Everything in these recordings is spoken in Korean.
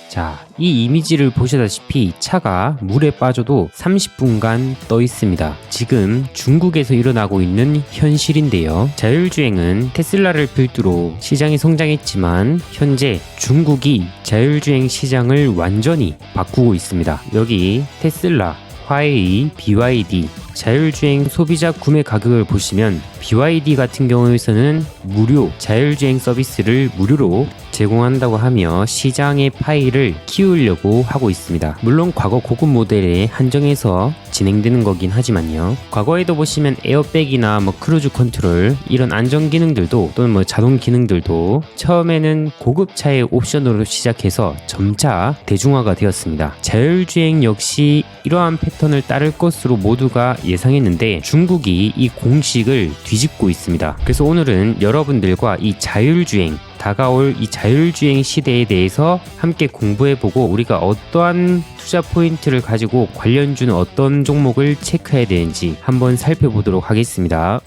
자, 이 이미지를 보시다시피 차가 물에 빠져도 30분간 떠 있습니다. 지금 중국에서 일어나고 있는 현실인데요. 자율주행은 테슬라를 필두로 시장이 성장했지만 현재 중국이 자율주행 시장을 완전히 바꾸고 있습니다. 여기 테슬라, 화웨이, BYD 자율주행 소비자 구매 가격을 보시면 BYD 같은 경우에서는 무료 자율주행 서비스를 무료로 제공한다고 하며 시장의 파이를 키우려고 하고 있습니다. 물론 과거 고급 모델에 한정해서 진행되는 거긴 하지만요. 과거에도 보시면 에어백이나 크루즈 컨트롤 이런 안전 기능들도 또는 자동 기능들도 처음에는 고급차의 옵션으로 시작해서 점차 대중화가 되었습니다. 자율주행 역시 이러한 패턴을 따를 것으로 모두가 예상했는데 중국이 이 공식을 뒤집고 있습니다. 그래서 오늘은 여러분들과 이 자율주행 다가올 이 자율주행 시대에 대해서 함께 공부해보고 우리가 어떠한 투자 포인트를 가지고 관련주는 어떤 종목을 체크해야 되는지 한번 살펴보도록 하겠습니다.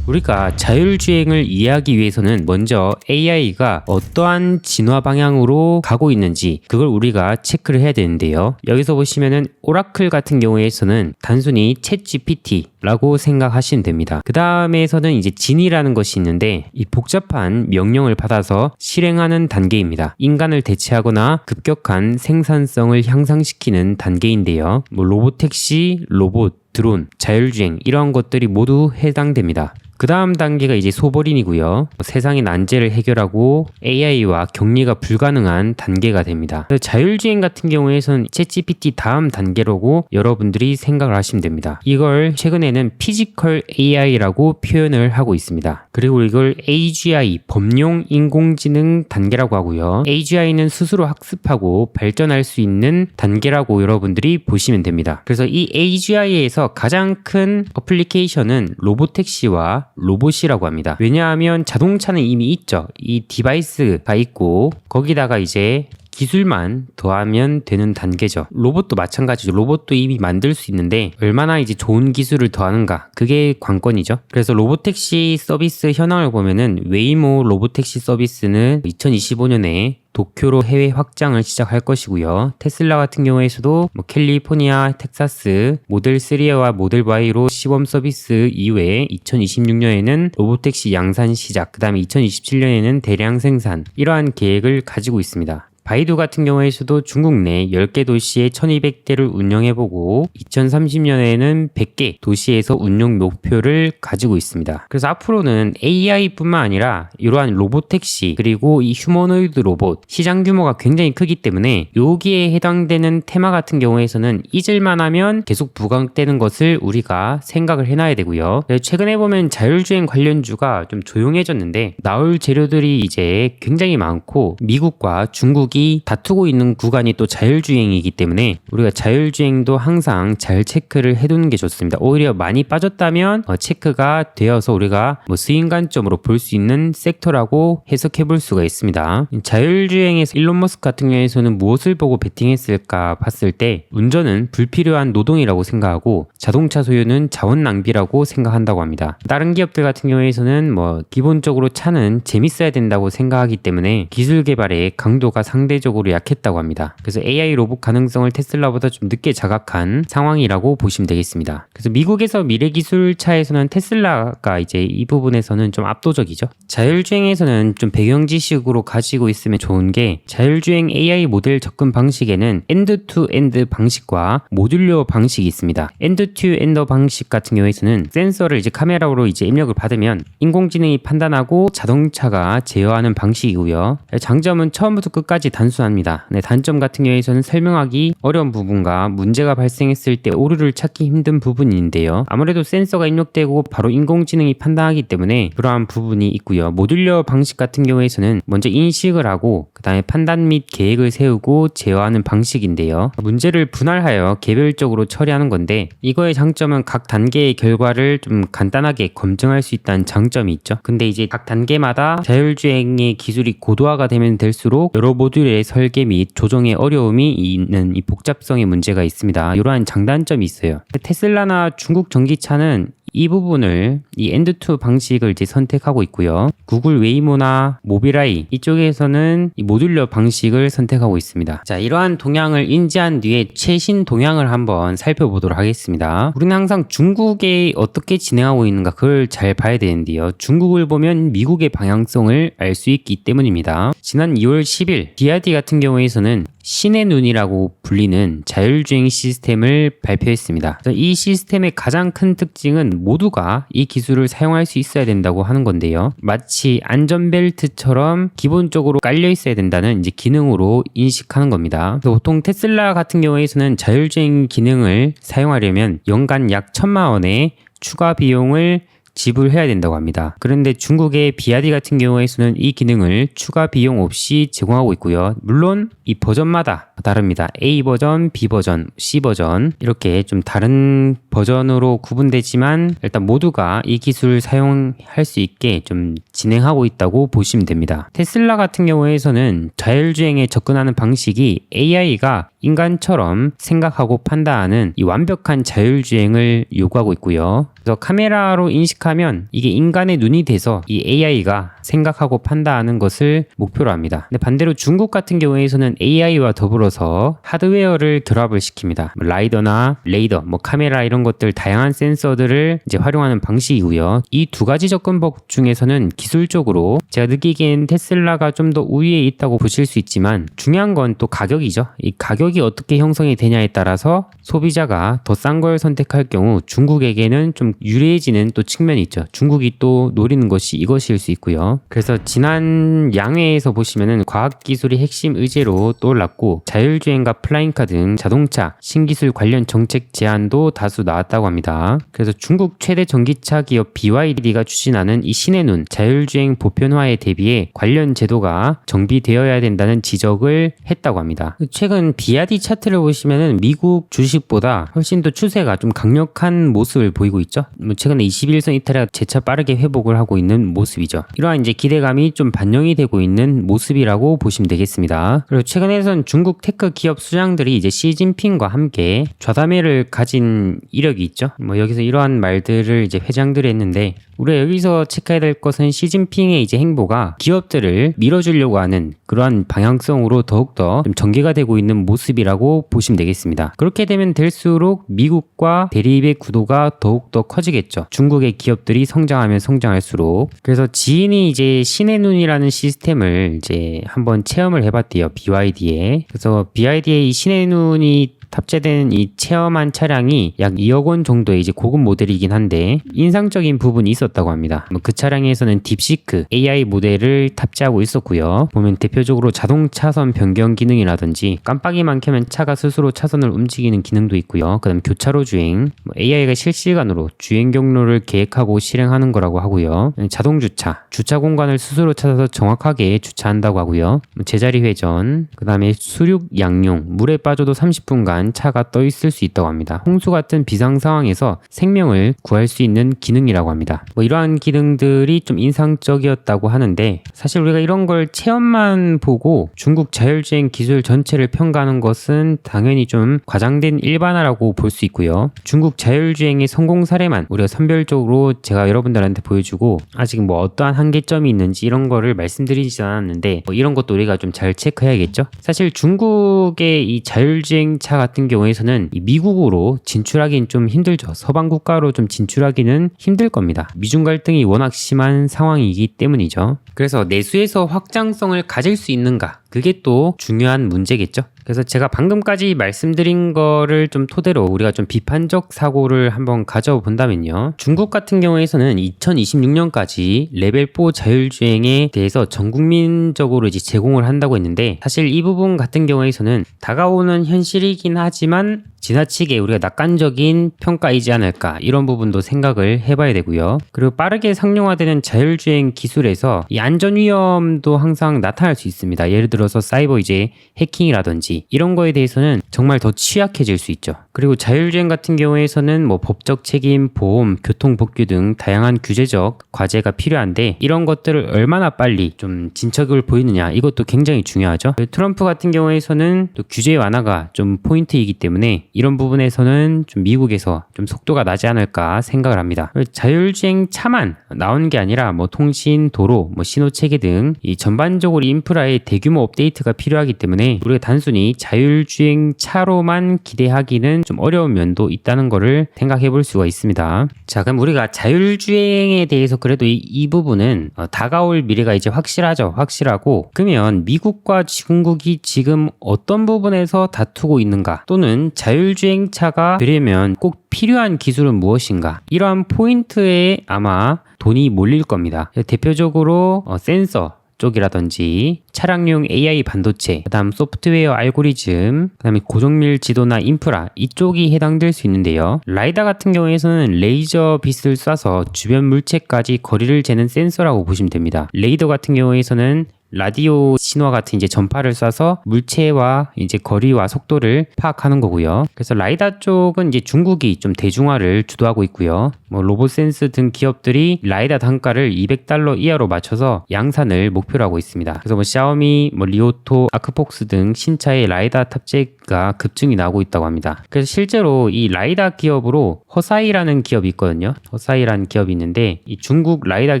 우리가 자율주행을 이해하기 위해서는 먼저 AI가 어떠한 진화 방향으로 가고 있는지 그걸 우리가 체크를 해야 되는데요. 여기서 보시면은 오라클 같은 경우에서는 단순히 챗GPT라고 생각하시면 됩니다. 그 다음에서는 이제 진이라는 것이 있는데 이 복잡한 명령을 받아서 실행하는 단계입니다. 인간을 대체하거나 급격한 생산성을 향상시키는 단계인데요. 로보택시, 로봇, 드론, 자율주행 이러한 것들이 모두 해당됩니다. 그 다음 단계가 이제 소버린이고요. 세상의 난제를 해결하고 AI와 격리가 불가능한 단계가 됩니다. 자율주행 같은 경우에는 챗GPT 다음 단계라고 여러분들이 생각을 하시면 됩니다. 이걸 최근에는 피지컬 AI라고 표현을 하고 있습니다. 그리고 이걸 AGI, 범용 인공지능 단계라고 하고요. AGI는 스스로 학습하고 발전할 수 있는 단계라고 여러분들이 보시면 됩니다. 그래서 이 AGI에서 가장 큰 어플리케이션은 로보택시와 로봇이라고 합니다. 왜냐하면 자동차는 이미 있죠. 이 디바이스가 있고 거기다가 이제 기술만 더하면 되는 단계죠. 로봇도 마찬가지죠. 로봇도 이미 만들 수 있는데 얼마나 이제 좋은 기술을 더하는가 그게 관건이죠. 그래서 로보택시 서비스 현황을 보면은 웨이모 로보택시 서비스는 2025년에 도쿄로 해외 확장을 시작할 것이고요. 테슬라 같은 경우에서도 캘리포니아, 텍사스 모델 3와 모델 Y로 시범 서비스 이후에 2026년에는 로보택시 양산 시작, 그 다음에 2027년에는 대량 생산 이러한 계획을 가지고 있습니다. 바이두 같은 경우에서도 중국 내 10개 도시에 1200대를 운영해보고 2030년에는 100개 도시에서 운영 목표를 가지고 있습니다. 그래서 앞으로는 AI뿐만 아니라 이러한 로보택시 그리고 이 휴머노이드 로봇 시장 규모가 굉장히 크기 때문에 여기에 해당되는 테마 같은 경우에서는 잊을만 하면 계속 부각되는 것을 우리가 생각을 해놔야 되고요. 최근에 보면 자율주행 관련주가 좀 조용해졌는데 나올 재료들이 이제 굉장히 많고 미국과 중국이 다투고 있는 구간이 또 자율주행이기 때문에 우리가 자율주행도 항상 잘 체크를 해두는 게 좋습니다. 오히려 많이 빠졌다면 체크가 되어서 우리가 수익 관점으로 볼 수 있는 섹터라고 해석해 볼 수가 있습니다. 자율주행에서 일론 머스크 같은 경우에서는 무엇을 보고 베팅했을까 봤을 때 운전은 불필요한 노동이라고 생각하고 자동차 소유는 자원 낭비라고 생각한다고 합니다. 다른 기업들 같은 경우에서는 기본적으로 차는 재밌어야 된다고 생각하기 때문에 기술 개발의 강도가 상대적으로 약했다고 합니다. 그래서 AI 로봇 가능성을 테슬라보다 좀 늦게 자각한 상황이라고 보시면 되겠습니다. 그래서 미국에서 미래기술차에서는 테슬라가 이제 이 부분에서는 좀 압도적이죠. 자율주행에서는 좀 배경 지식으로 가지고 있으면 좋은 게 자율주행 AI 모델 접근 방식에는 엔드-투-엔드 방식과 모듈러 방식이 있습니다. 엔드-투-엔드 방식 같은 경우에서는 센서를 이제 카메라로 이제 입력을 받으면 인공지능이 판단하고 자동차가 제어하는 방식이고요. 장점은 처음부터 끝까지 단순합니다. 단점 같은 경우에서는 설명하기 어려운 부분과 문제가 발생했을 때 오류를 찾기 힘든 부분인데요. 아무래도 센서가 입력되고 바로 인공지능이 판단하기 때문에 그러한 부분이 있고요. 모듈러 방식 같은 경우에서는 먼저 인식을 하고 그 다음에 판단 및 계획을 세우고 제어하는 방식인데요. 문제를 분할하여 개별적으로 처리하는 건데 이거의 장점은 각 단계의 결과를 좀 간단하게 검증할 수 있다는 장점이 있죠. 근데 이제 각 단계마다 자율주행의 기술이 고도화가 되면 될수록 여러 모듈의 설계 및 조정에 어려움이 있는 이 복잡성의 문제가 있습니다. 이러한 장단점이 있어요. 테슬라나 중국 전기차는 이 부분을 이 엔드2 방식을 이제 선택하고 있고요. 구글 웨이모나 모빌아이 이쪽에서는 이 모듈러 방식을 선택하고 있습니다. 자, 이러한 동향을 인지한 뒤에 최신 동향을 한번 살펴보도록 하겠습니다. 우리는 항상 중국에 어떻게 진행하고 있는가 그걸 잘 봐야 되는데요. 중국을 보면 미국의 방향성을 알 수 있기 때문입니다. 지난 2월 10일 BYD 같은 경우에서는 신의 눈이라고 불리는 자율주행 시스템을 발표했습니다. 이 시스템의 가장 큰 특징은 모두가 이 기술을 사용할 수 있어야 된다고 하는 건데요. 마치 안전벨트처럼 기본적으로 깔려 있어야 된다는 이제 기능으로 인식하는 겁니다. 그래서 보통 테슬라 같은 경우에서는 자율주행 기능을 사용하려면 연간 약 1,000만 원의 추가 비용을 지불해야 된다고 합니다. 그런데 중국의 BYD 같은 경우에서는 이 기능을 추가 비용 없이 제공하고 있고요. 물론 이 버전마다 다릅니다. A 버전, B 버전, C 버전 이렇게 좀 다른 버전으로 구분되지만 일단 모두가 이 기술을 사용할 수 있게 좀 진행하고 있다고 보시면 됩니다. 테슬라 같은 경우에서는 자율주행에 접근하는 방식이 AI가 인간처럼 생각하고 판단하는 이 완벽한 자율주행을 요구하고 있고요. 그래서 카메라로 인식하면 이게 인간의 눈이 돼서 이 AI가 생각하고 판단하는 것을 목표로 합니다. 근데 반대로 중국 같은 경우에서는 AI와 더불어서 하드웨어를 결합을 시킵니다. 라이더나 레이더, 카메라 이런 것들 다양한 센서들을 이제 활용하는 방식이고요. 이 두 가지 접근법 중에서는 기술적으로 제가 느끼기엔 테슬라가 좀 더 우위에 있다고 보실 수 있지만 중요한 건 또 가격이죠. 이 가격이 어떻게 형성이 되냐에 따라서 소비자가 더 싼 걸 선택할 경우 중국에게는 좀 유리해지는 또 측면이 있죠. 중국이 또 노리는 것이 이것일 수 있고요. 그래서 지난 양회에서 보시면은 과학기술이 핵심 의제로 떠올랐고 자율주행과 플라잉카 등 자동차 신기술 관련 정책 제안도 다수 나왔다고 합니다. 그래서 중국 최대 전기차 기업 BYD가 추진하는 이 신의 눈 자율주행 보편화에 대비해 관련 제도가 정비되어야 된다는 지적을 했다고 합니다. 최근 BYD 차트를 보시면은 미국 주식보다 훨씬 더 추세가 좀 강력한 모습을 보이고 있죠. 최근에 21선 이탈에 재차 빠르게 회복을 하고 있는 모습이죠. 이러한 이제 기대감이 좀 반영이 되고 있는 모습이라고 보시면 되겠습니다. 그리고 최근에선 중국 테크 기업 수장들이 이제 시진핑과 함께 좌담회를 가진 이력이 있죠. 여기서 이러한 말들을 이제 회장들이 했는데 우리가 여기서 체크해야 될 것은 시진핑의 이제 행보가 기업들을 밀어주려고 하는 그러한 방향성으로 더욱더 좀 전개가 되고 있는 모습이라고 보시면 되겠습니다. 그렇게 되면 될수록 미국과 대립의 구도가 더욱더 커지겠죠. 중국의 기업들이 성장하면 성장할수록. 그래서 지인이 이제 신의 눈이라는 시스템을 이제 한번 체험을 해봤대요. BYD에. 그래서 BYD의 이 신의 눈이 탑재된 이 체험한 차량이 약 2억 원 정도의 이제 고급 모델이긴 한데 인상적인 부분이 있었다고 합니다. 그 차량에서는 딥시크 AI 모델을 탑재하고 있었고요. 보면 대표적으로 자동 차선 변경 기능이라든지 깜빡이만 켜면 차가 스스로 차선을 움직이는 기능도 있고요. 그다음 교차로 주행, AI가 실시간으로 주행 경로를 계획하고 실행하는 거라고 하고요. 자동 주차, 주차 공간을 스스로 찾아서 정확하게 주차한다고 하고요. 제자리 회전, 그다음에 수륙 양용, 물에 빠져도 30분간 차가 떠 있을 수 있다고 합니다. 홍수 같은 비상 상황에서 생명을 구할 수 있는 기능이라고 합니다. 이러한 기능들이 좀 인상적이었다고 하는데 사실 우리가 이런 걸 체험만 보고 중국 자율주행 기술 전체를 평가하는 것은 당연히 좀 과장된 일반화라고 볼 수 있고요. 중국 자율주행의 성공 사례만 우리가 선별적으로 제가 여러분들한테 보여주고 아직 어떠한 한계점이 있는지 이런 거를 말씀드리지 않았는데 이런 것도 우리가 좀 잘 체크해야겠죠. 사실 중국의 이 자율주행 차 같은 경우에서는 미국으로 진출하기는 좀 힘들죠. 서방 국가로 좀 진출하기는 힘들 겁니다. 미중 갈등이 워낙 심한 상황이기 때문이죠. 그래서 내수에서 확장성을 가질 수 있는가? 그게 또 중요한 문제겠죠. 그래서 제가 방금까지 말씀드린 거를 좀 토대로 우리가 좀 비판적 사고를 한번 가져본다면요. 중국 같은 경우에서는 2026년까지 레벨 4 자율주행에 대해서 전 국민적으로 이제 제공을 한다고 했는데 사실 이 부분 같은 경우에서는 다가오는 현실이긴 하지만 지나치게 우리가 낙관적인 평가이지 않을까 이런 부분도 생각을 해봐야 되고요. 그리고 빠르게 상용화되는 자율주행 기술에서 이 안전 위험도 항상 나타날 수 있습니다. 예를 들어서 사이버 이제 해킹이라든지 이런 거에 대해서는 정말 더 취약해질 수 있죠. 그리고 자율주행 같은 경우에서는 법적 책임, 보험, 교통 법규 등 다양한 규제적 과제가 필요한데 이런 것들을 얼마나 빨리 좀 진척을 보이느냐 이것도 굉장히 중요하죠. 트럼프 같은 경우에서는 또 규제 완화가 좀 포인트이기 때문에 이런 부분에서는 좀 미국에서 좀 속도가 나지 않을까 생각을 합니다. 자율주행 차만 나온 게 아니라 뭐 통신, 도로, 뭐 신호체계 등 이 전반적으로 인프라에 대규모 업데이트가 필요하기 때문에 우리가 단순히 자율주행 차로만 기대하기는 좀 어려운 면도 있다는 것을 생각해 볼 수가 있습니다. 자, 그럼 우리가 자율주행에 대해서 그래도 이 부분은 다가올 미래가 이제 확실하고 그러면 미국과 중국이 지금 어떤 부분에서 다투고 있는가, 또는 자율주행차가 되려면 꼭 필요한 기술은 무엇인가, 이러한 포인트에 아마 돈이 몰릴 겁니다. 대표적으로 센서 쪽이라든지 차량용 AI 반도체, 그다음 소프트웨어 알고리즘, 그다음에 고정밀 지도나 인프라, 이쪽이 해당될 수 있는데요. 라이다 같은 경우에서는 레이저 빛을 쏴서 주변 물체까지 거리를 재는 센서라고 보시면 됩니다. 레이더 같은 경우에서는 라디오 신호 같은 이제 전파를 쏴서 물체와 이제 거리와 속도를 파악하는 거고요. 그래서 라이다 쪽은 이제 중국이 좀 대중화를 주도하고 있고요. 뭐 로봇센스 등 기업들이 라이다 단가를 $200 이하로 맞춰서 양산을 목표로 하고 있습니다. 그래서 뭐 샤오미, 뭐 리오토, 아크폭스 등 신차의 라이다 탑재가 급증이 나오고 있다고 합니다. 그래서 실제로 이 라이다 기업으로 허사이라는 기업이 있거든요. 허사이라는 기업이 있는데 이 중국 라이다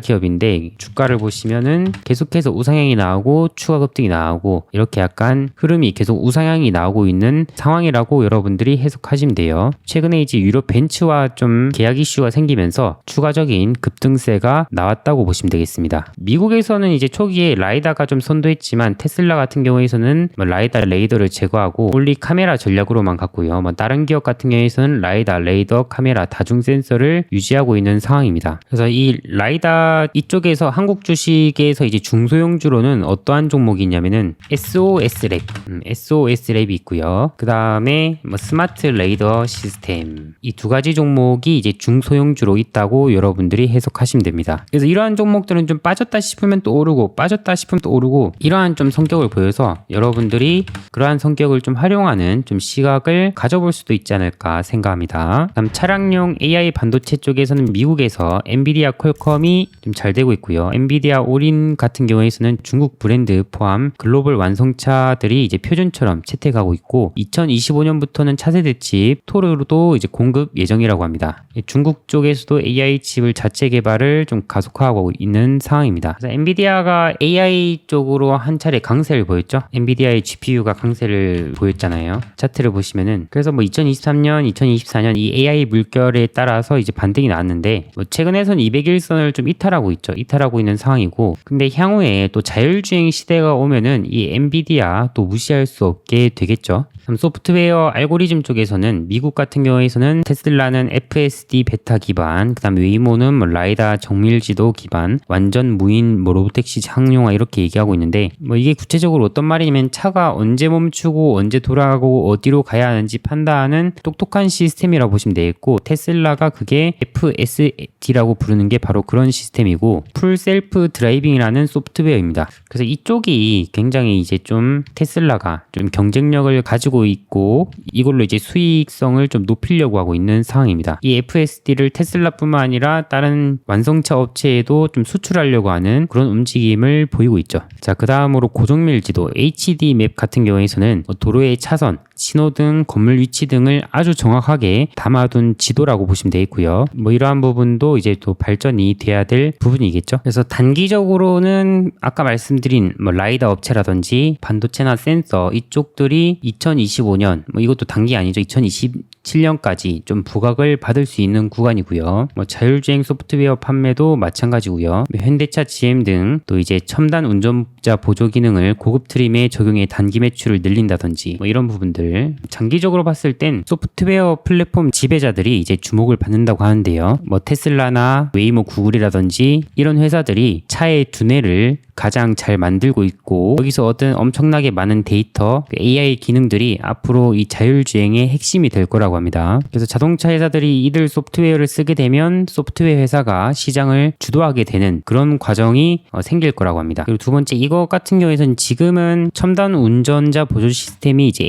기업인데 주가를 보시면은 계속해서 우상향이 나오고 추가 급등이 나오고 이렇게 약간 흐름이 계속 우상향이 나오고 있는 상황이라고 여러분들이 해석하시면 돼요. 최근에 이제 유럽 벤츠와 좀 계약 이슈가 생기면서 추가적인 급등세가 나왔다고 보시면 되겠습니다. 미국에서는 이제 초기에 라이다가 좀 선도했지만 테슬라 같은 경우에서는 뭐 라이다 레이더를 제거하고 올리 카메라 전략으로만 갔고요. 뭐 다른 기업 같은 경우에서는 라이다, 레이더, 카메라, 다중 센서를 유지하고 있는 상황입니다. 그래서 이 라이다 이쪽에서 한국 주식에서 이제 중소형주로는 어떠한 종목이 있냐면은 SOS랩, SOS랩이 있고요. 그 다음에 뭐 스마트 레이더 시스템, 이 두 가지 종목이 이제 중소형주로 있다고 여러분들이 해석하시면 됩니다. 그래서 이러한 종목들은 좀 빠졌다 싶으면 또 오르고 빠졌다 싶으면 또 오르고 이러한 좀 성격을 보여서 여러분들이 그러한 성격을 좀 활용하는 좀 시각을 가져볼 수도 있지 않을까 생각합니다. 다음 차량용 AI 반도체 쪽에서는 미국에서 엔비디아 퀄컴이 좀 잘 되고 있고요. 엔비디아 오린 같은 경우에서는 중국 브랜드 포함 글로벌 완성차들이 이제 표준처럼 채택하고 있고 2025년부터는 차세대 칩 토르도 이제 공급 예정이라고 합니다. 중국 쪽에서도 AI 칩을 자체 개발을 좀 가속화하고 있는 상황입니다. 그래서 엔비디아가 AI 쪽으로 한 차례 강세를 보였죠. 엔비디아의 GPU가 강세를 보였잖아요. 차트를 보시면은 그래서 뭐 2023년, 2024년 이 AI 물결에 따라서 이제 반등이 나왔는데 뭐 최근에선 200일선을 좀 이탈하고 있죠. 이탈하고 있는 상황이고 근데 향후에 또 자율주행 시대가 오면은 이 엔비디아 또 무시할 수 없게 되겠죠. 소프트웨어 알고리즘 쪽에서는 미국 같은 경우에서는 테슬라는 FSD 베타 기반, 그다음 웨이모는 뭐 라이다 정밀지도 기반, 완전 무인 뭐 로보택시 상용화 이렇게 얘기하고 있는데 뭐 이게 구체적으로 어떤 말이냐면 차가 언제 멈추고 언제 돌아가고 어디로 가야 하는지 판단하는 똑똑한 시스템이라고 보시면 되겠고 테슬라가 그게 FSD라고 부르는 게 바로 그런 시스템이고 풀 셀프 드라이빙이라는 소프트웨어입니다. 그래서 이쪽이 굉장히 이제 좀 테슬라가 좀 경쟁력을 가지고 있고 이걸로 이제 수익성을 좀 높이려고 하고 있는 상황입니다. 이 FSD를 테슬라뿐만 아니라 다른 완성차 업체에도 좀 수출하려고 하는 그런 움직임을 보이고 있죠. 자, 그 다음으로 고정밀 지도 HD 맵 같은 경우에서는 도로의 차선, 신호등, 건물 위치 등을 아주 정확하게 담아둔 지도라고 보시면 되겠고요. 뭐 이러한 부분도 이제 또 발전이 돼야 될 부분이겠죠. 그래서 단기적으로는 아까 말씀드린 뭐 라이다 업체라든지 반도체나 센서 이쪽들이 2025년 뭐 이것도 단기 아니죠. 2027년까지 좀 부각을 받을 수 있는 구간이고요. 뭐 자율주행 소프트웨어 판매도 마찬가지고요. 현대차, GM 등 또 이제 첨단 운전자 보조 기능을 고급 트림에 적용해 단기 매출을 늘린다든지 뭐 이런 부분들 장기적으로 봤을 땐 소프트웨어 플랫폼 지배자들이 이제 주목을 받는다고 하는데요. 뭐 테슬라나 웨이모, 구글이라든지 이런 회사들이 차의 두뇌를 가장 잘 만들고 있고 여기서 얻은 엄청나게 많은 데이터, AI 기능들이 앞으로 이 자율주행의 핵심이 될 거라고 합니다. 그래서 자동차 회사들이 이들 소프트웨어를 쓰게 되면 소프트웨어 회사가 시장을 주도하게 되는 그런 과정이 생길 거라고 합니다. 그리고 두 번째 이거 같은 경우에는 지금은 첨단 운전자 보조 시스템이 이제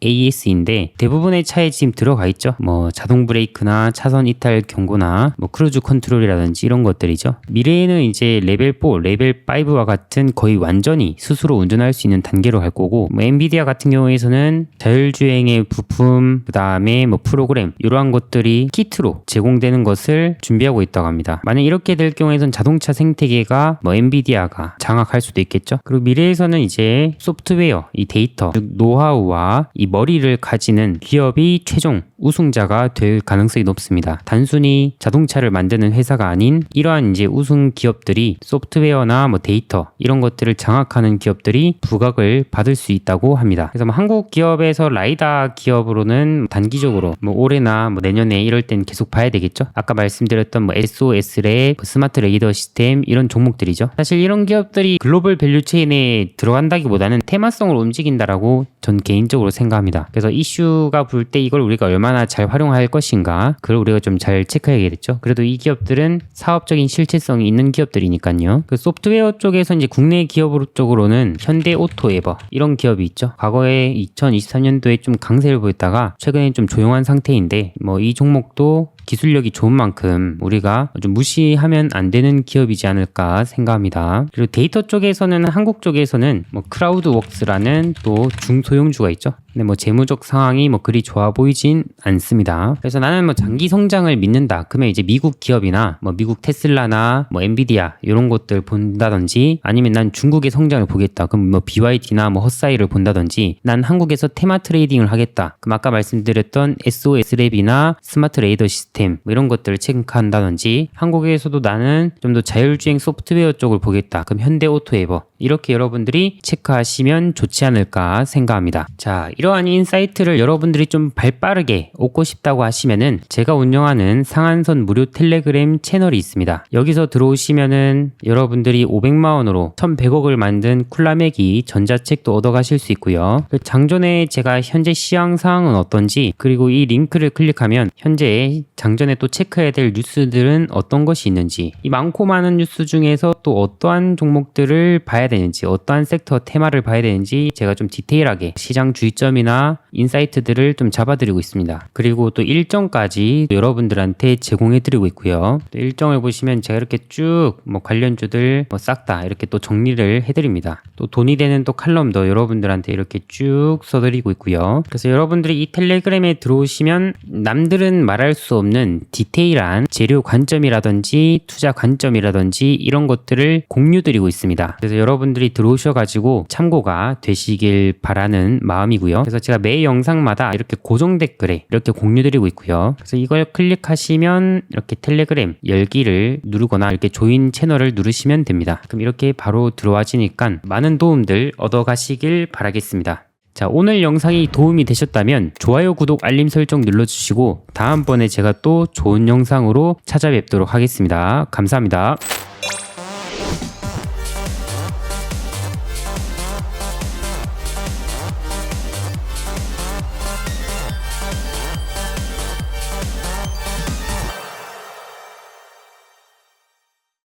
AS인데 대부분의 차에 지금 들어가 있죠. 뭐 자동 브레이크나 차선 이탈 경고나 뭐 크루즈 컨트롤이라든지 이런 것들이죠. 미래에는 이제 레벨 4, 레벨 5와 같은 거의 완전히 스스로 운전할 수 있는 단계로 갈 거고, 뭐 엔비디아 같은 경우에서는 자율주행의 부품, 그 다음에 뭐 프로그램 이러한 것들이 키트로 제공되는 것을 준비하고 있다고 합니다. 만약 이렇게 될 경우에선 자동차 생태계가 뭐 엔비디아가 장악할 수도 있겠죠. 그리고 미래에서는 이제 소프트웨어, 이 데이터, 즉 노하우와 이 머리를 가지는 기업이 최종 우승자가 될 가능성이 높습니다. 단순히 자동차를 만드는 회사가 아닌 이러한 이제 우승 기업들이 소프트웨어나 뭐 데이터 이런 것들을 장악하는 기업들이 부각을 받을 수 있다고 합니다. 그래서 뭐 한국 기업에서 라이다 기업으로는 단기적으로 뭐 올해나 뭐 내년에 이럴 땐 계속 봐야 되겠죠. 아까 말씀드렸던 뭐 SOS랩, 스마트 레이더 시스템 이런 종목들이죠. 사실 이런 기업들이 글로벌 밸류체인에 들어간다기보다는 테마성을 움직인다라고 전 개인적으로 생각합니다. 그래서 이슈가 불 때 이걸 우리가 얼마나 잘 활용할 것인가, 그걸 우리가 좀 잘 체크해야겠죠. 그래도 이 기업들은 사업적인 실체성이 있는 기업들이니까요. 그 소프트웨어 쪽에서 이제 국내 기업 쪽으로는 현대오토에버 이런 기업이 있죠. 과거에 2023년도에 좀 강세를 보였다가 최근에 좀 조용한 상태인데, 뭐 이 종목도 기술력이 좋은 만큼 우리가 좀 무시하면 안 되는 기업이지 않을까 생각합니다. 그리고 데이터 쪽에서는 한국 쪽에서는 뭐 크라우드웍스라는 또 중소형주가 있죠. 근데 뭐 재무적 상황이 뭐 그리 좋아 보이진 않습니다. 그래서 나는 뭐 장기 성장을 믿는다. 그러면 이제 미국 기업이나 뭐 미국 테슬라나 뭐 엔비디아 이런 것들 본다든지, 아니면 난 중국의 성장을 보겠다. 그럼 뭐 BYD나 뭐 헛사이를 본다든지, 난 한국에서 테마 트레이딩을 하겠다. 그럼 아까 말씀드렸던 SOS랩이나 스마트 레이더 시스템 뭐 이런 것들을 체크한다든지, 한국에서도 나는 좀 더 자율주행 소프트웨어 쪽을 보겠다. 그럼 현대오토에버 이렇게 여러분들이 체크하시면 좋지 않을까 생각합니다. 자, 이러한 인사이트를 여러분들이 좀 발빠르게 얻고 싶다고 하시면은 제가 운영하는 상한선 무료 텔레그램 채널이 있습니다. 여기서 들어오시면은 여러분들이 500만 원으로 1100억을 만든 쿨라맥이 전자책도 얻어가실 수 있고요. 장전에 제가 현재 시황 상황은 어떤지, 그리고 이 링크를 클릭하면 현재 장전에 또 체크해야 될 뉴스들은 어떤 것이 있는지, 이 많고 많은 뉴스 중에서 또 어떠한 종목들을 봐야 되는지, 어떠한 섹터 테마를 봐야 되는지 제가 좀 디테일하게 시장 주의점이나 인사이트들을 좀 잡아드리고 있습니다. 그리고 또 일정까지 여러분들한테 제공해드리고 있고요. 또 일정을 보시면 제가 이렇게 쭉 뭐 관련주들 뭐 싹 다 이렇게 또 정리를 해드립니다. 또 돈이 되는 또 칼럼도 여러분들한테 이렇게 쭉 써드리고 있고요. 그래서 여러분들이 이 텔레그램에 들어오시면 남들은 말할 수 없는 디테일한 재료 관점이라든지 투자 관점이라든지 이런 것들을 공유드리고 있습니다. 그래서 여러분들이 들어오셔가지고 참고가 되시길 바라는 마음이고요. 그래서 제가 매 영상마다 이렇게 고정 댓글에 이렇게 공유드리고 있고요. 그래서 이걸 클릭하시면 이렇게 텔레그램 열기를 누르거나 이렇게 조인 채널을 누르시면 됩니다. 그럼 이렇게 바로 들어와지니까 많은 도움들 얻어가시길 바라겠습니다. 자, 오늘 영상이 도움이 되셨다면 좋아요, 구독, 알림 설정 눌러주시고 다음번에 제가 또 좋은 영상으로 찾아뵙도록 하겠습니다. 감사합니다.